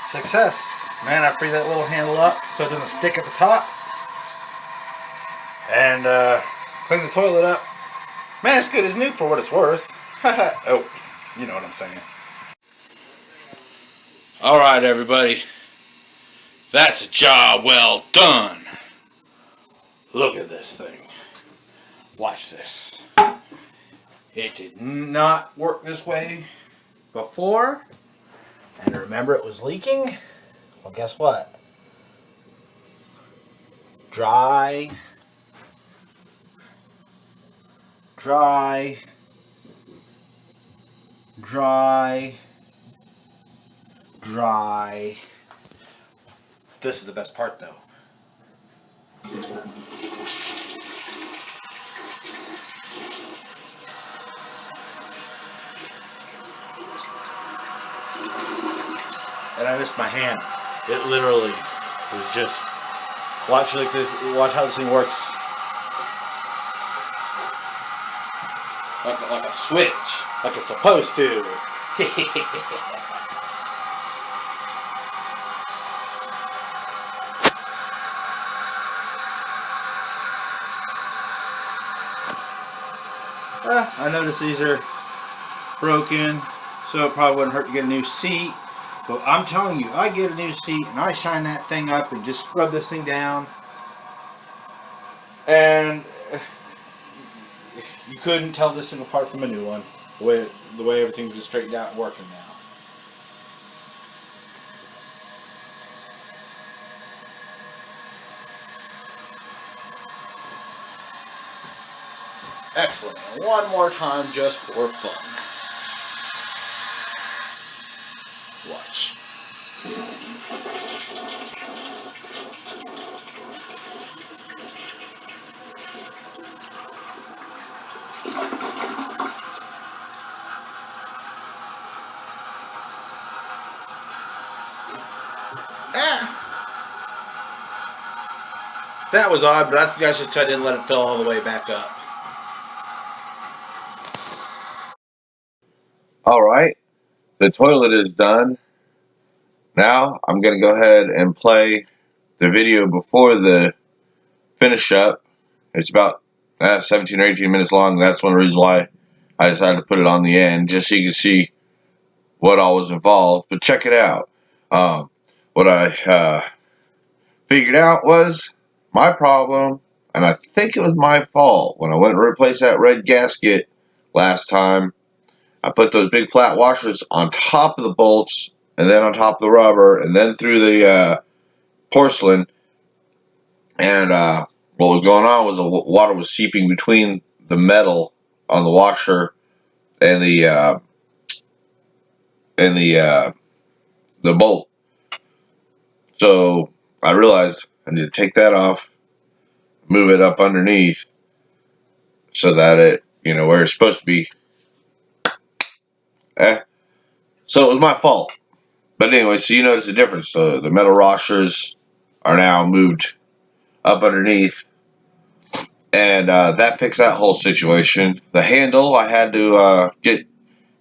Success. Man, I free that little handle up so it doesn't stick at the top. And clean the toilet up. Man, it's good as new for what it's worth. Oh, you know what I'm saying. Alright, everybody. That's a job well done. Look at this thing. Watch this. It did not work this way before. And remember it was leaking? Well, guess what? Dry. Dry. Dry. Dry. This is the best part, though. And I missed my hand. It literally was just watch like this. Watch how this thing works. Like a switch, like it's supposed to. I noticed these are broken, so it probably wouldn't hurt to get a new seat. But I'm telling you, I get a new seat and I shine that thing up and just scrub this thing down, and you couldn't tell this thing apart from a new one. The way everything's just straightened out and working now. Excellent. And one more time just for fun. Watch. That was odd, but I think I should try to let it fill all the way back up. Alright, the toilet is done. Now I'm going to go ahead and play the video before the finish up. It's about 17 or 18 minutes long. That's one reason why I decided to put it on the end, just so you can see what all was involved. But check it out. What I figured out was my problem, and I think it was my fault. When I went to replace that red gasket last time, I put those big flat washers on top of the bolts, and then on top of the rubber, and then through the porcelain. And what was going on was the water was seeping between the metal on the washer and the bolt. So I realized I need to take that off, move it up underneath, so that it, where it's supposed to be. So it was my fault. But anyway, so you notice the difference. So the metal washers are now moved up underneath, and that fixed that whole situation. The handle, I had to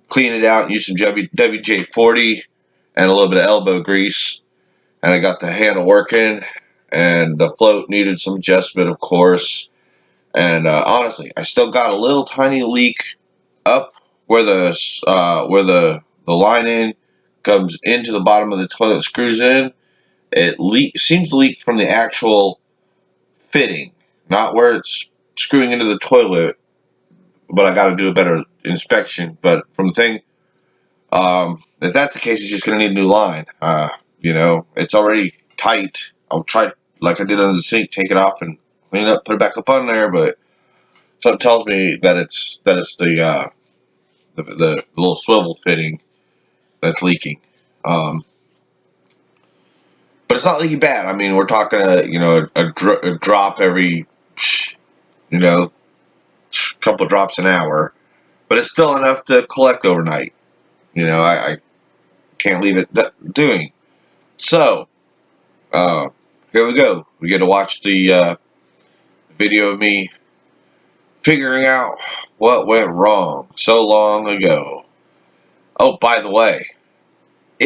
clean it out and use some WJ-40 and a little bit of elbow grease, and I got the handle working. And the float needed some adjustment, of course. And honestly, I still got a little tiny leak up where the lining comes into the bottom of the toilet, screws in. It seems to leak from the actual fitting, not where it's screwing into the toilet. But I got to do a better inspection. But from the thing, if that's the case, it's just going to need a new line. It's already tight. I'll try, like I did under the sink, take it off and clean it up, put it back up on there. But something tells me that it's the little swivel fitting that's leaking. But it's not leaking bad. I mean, we're talking a drop every, couple drops an hour, but it's still enough to collect overnight. I can't leave it doing. So, here we go. We get to watch the video of me figuring out what went wrong so long ago. Oh, by the way,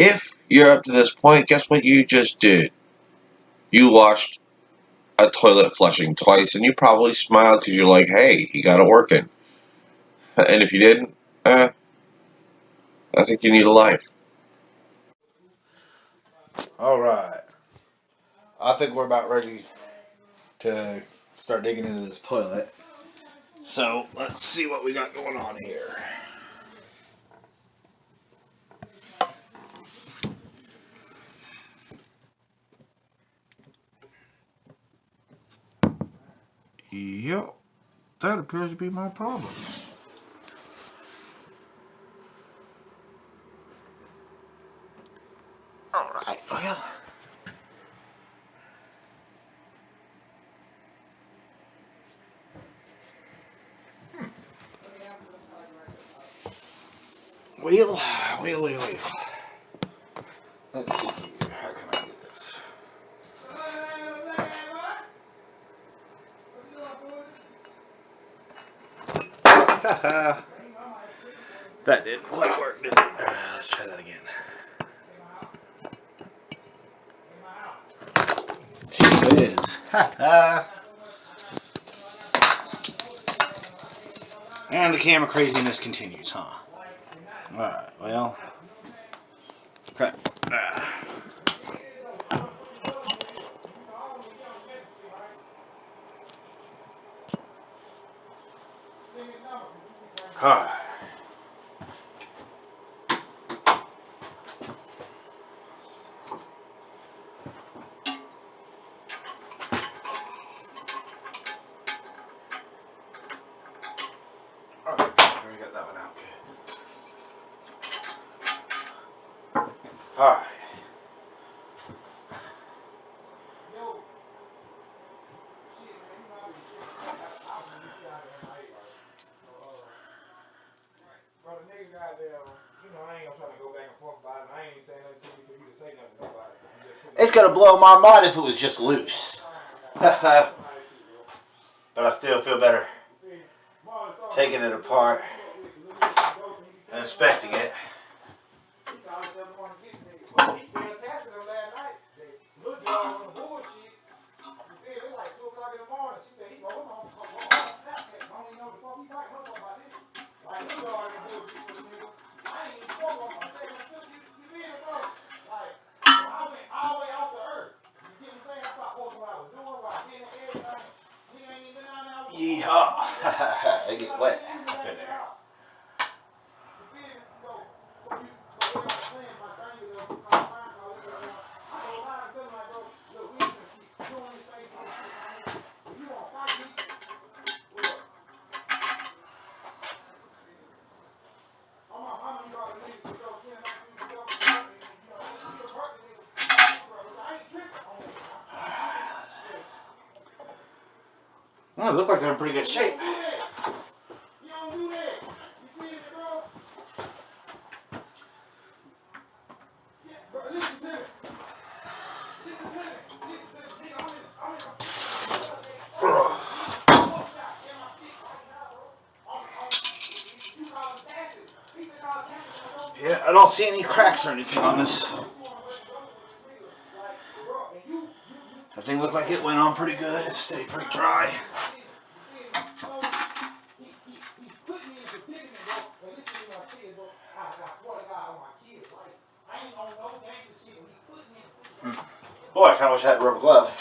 If you're up to this point, guess what you just did? You washed a toilet flushing twice, and you probably smiled because you're like, hey, he got it working. And if you didn't, I think you need a life. Alright. I think we're about ready to start digging into this toilet. So let's see what we got going on here. Yep, that appears to be my problem. Alright, well. Wheel. Let's see here. How can I do this? Haha. That didn't quite work, did it? Let's try that again. Gee whiz. Haha. And the camera craziness continues, huh? Alright, well. Crap. Alright. Already got that one out good. Alright. It's gonna blow my mind if it was just loose. But I still feel better taking it apart and inspecting it. Yeehaw! They get wet up in there. Well, it looks like they're in pretty good shape. Yeah, I don't see any cracks or anything on this. That thing looked like it went on pretty good. It stayed pretty dry. Boy, I kind of wish I had a rubber glove.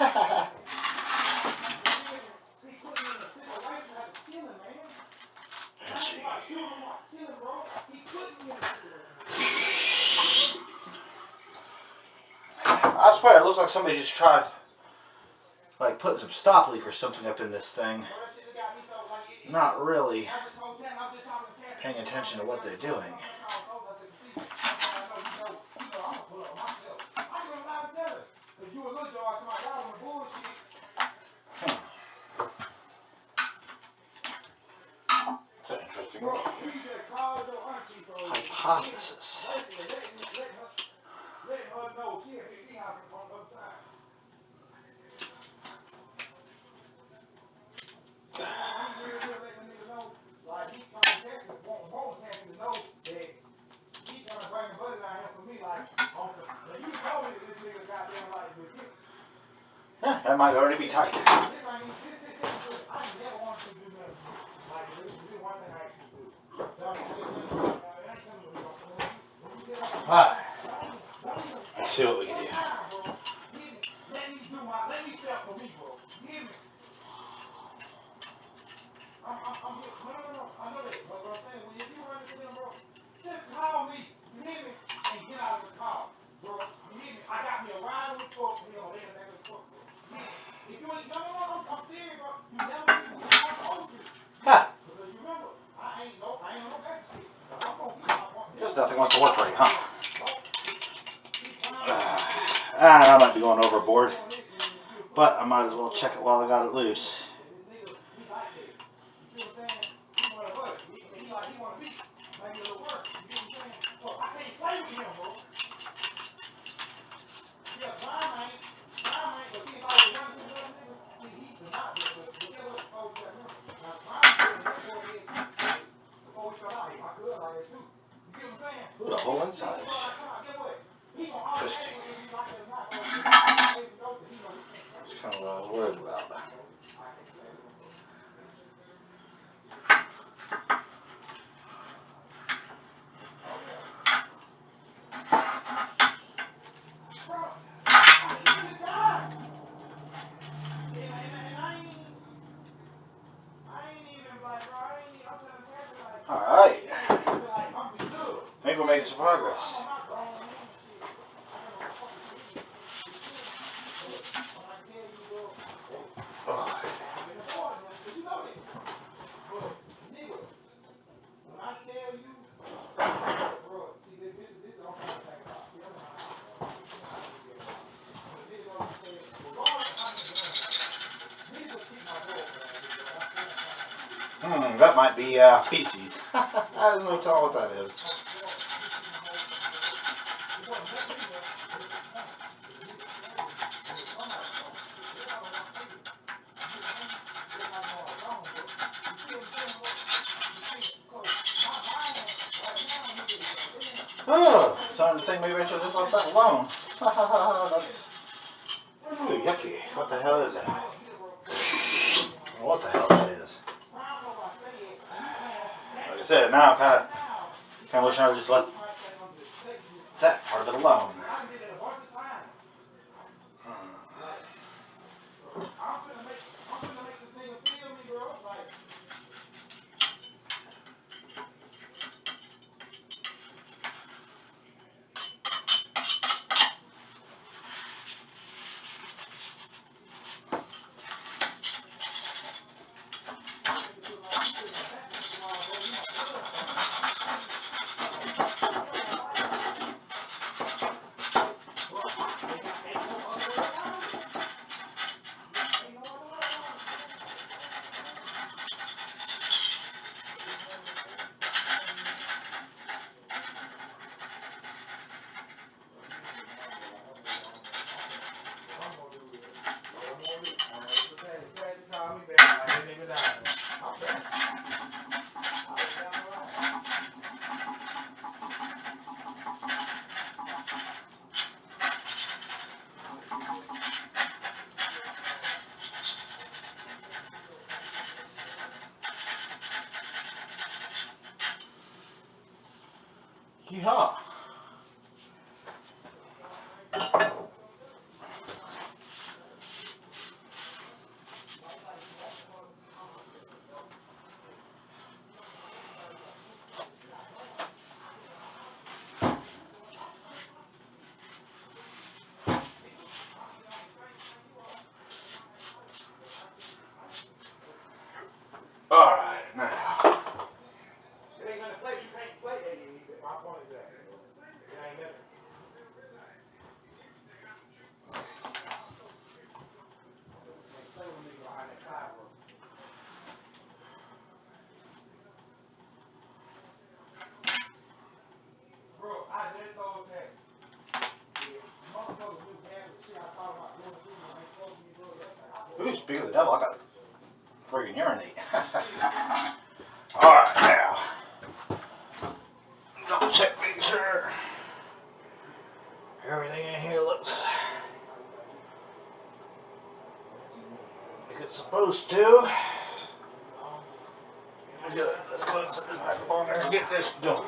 I swear, it looks like somebody just tried, like, putting some stop leaf or something up in this thing. Not really paying attention to what they're doing. It's an interesting hypothesis. That might already be tight. Alright. Let's see what we can do. Huh. Just nothing wants to work right, huh? I might be going overboard, but I might as well check it while I got it loose. Ooh, the whole inside is twisting. That's kind of what I was worried about. Alright. I think we're making some progress. That might be feces. I don't know what that is. Oh, starting to think maybe I should just let that alone. That's ooh, yucky. What the hell is that? What the hell that is? Like I said, now I'm kind of wishing I would just let that part of it alone. Yeehaw. Alright, now. Ooh, speaking of the devil, I gotta friggin' urinate. Alright, now. Double check, make sure everything in here looks it's supposed to. Good. Let's go ahead and set this back up on there and get this done.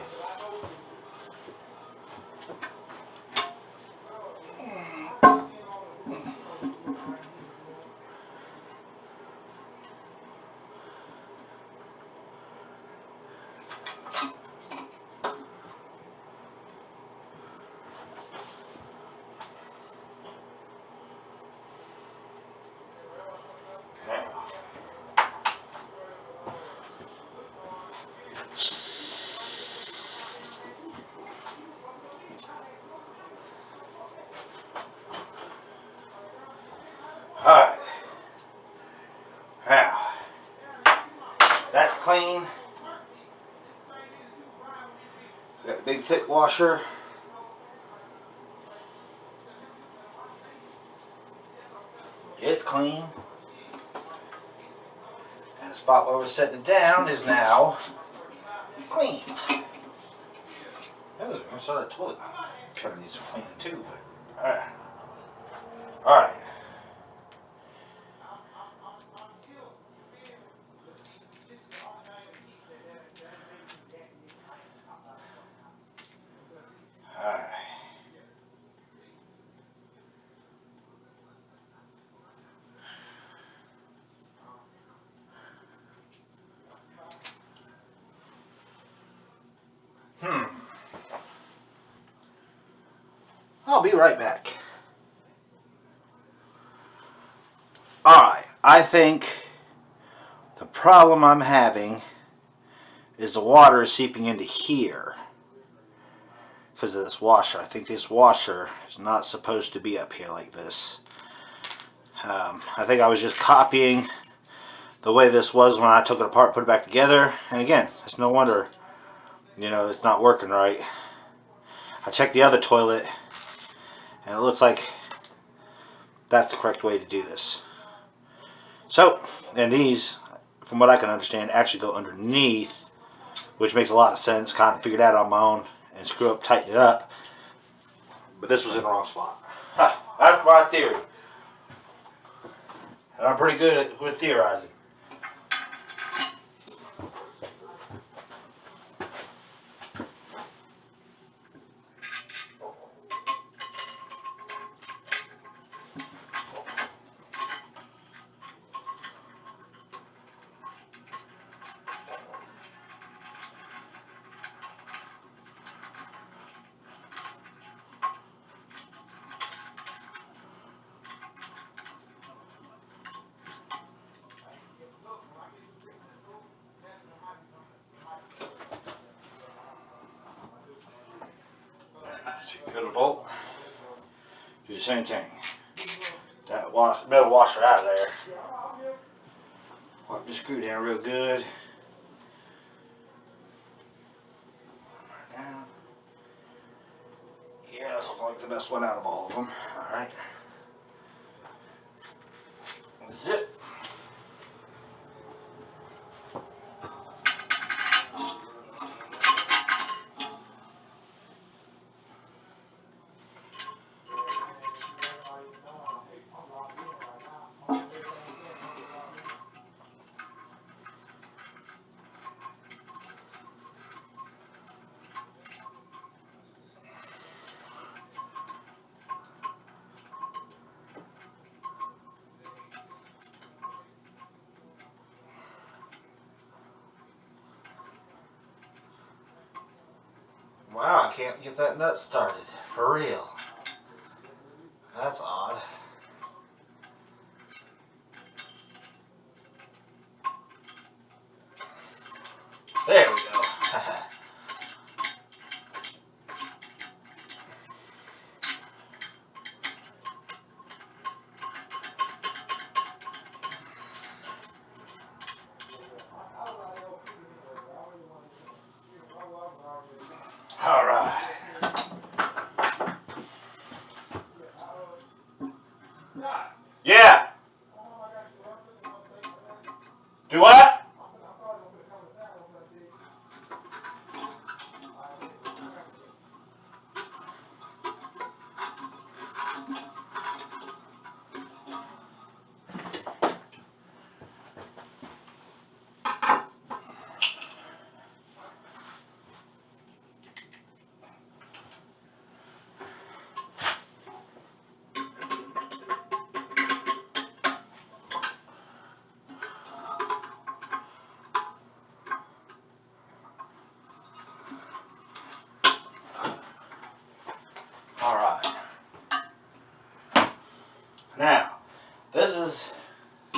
Alright, now, that's clean. Got a big thick washer. It's clean. And the spot where we're setting it down is now clean. Oh, I saw that toilet cover needs some cleaning too, but alright. Alright. I'll be right back. Alright, I think the problem I'm having is the water is seeping into here because of this washer. I think this washer is not supposed to be up here like this. I think I was just copying the way this was when I took it apart, put it back together, and again, it's no wonder, you know, it's not working right. I checked the other toilet and it looks like that's the correct way to do this. So, and these, from what I can understand, actually go underneath, which makes a lot of sense. Kind of figured that out on my own and screw up, tighten it up. But this was in the wrong spot. That's my theory. And I'm pretty good with theorizing. Go to the bolt. Do the same thing. That metal washer out of there. Wipe the screw down real good. Now, yeah, this looks like the best one out of all of them. All right. Zip. Wow, I can't get that nut started. For real. That's odd. There we go. All right.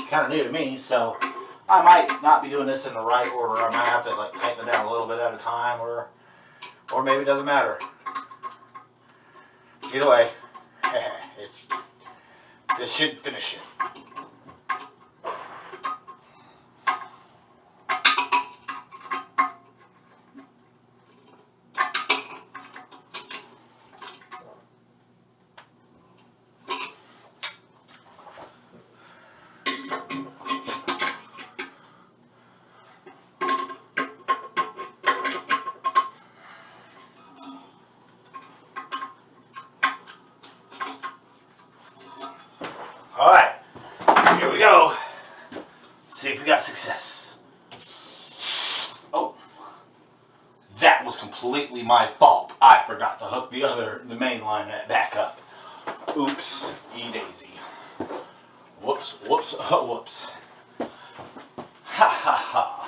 kind of new to me, so I might not be doing this in the right order. I might have to like tighten it down a little bit at a time, or maybe it doesn't matter. Either way, this should finish it. Alright, here we go. See if we got success. Oh, that was completely my fault. I forgot to hook the main line back up. Oops, daisy. Whoops, whoops, whoops. Ha ha ha.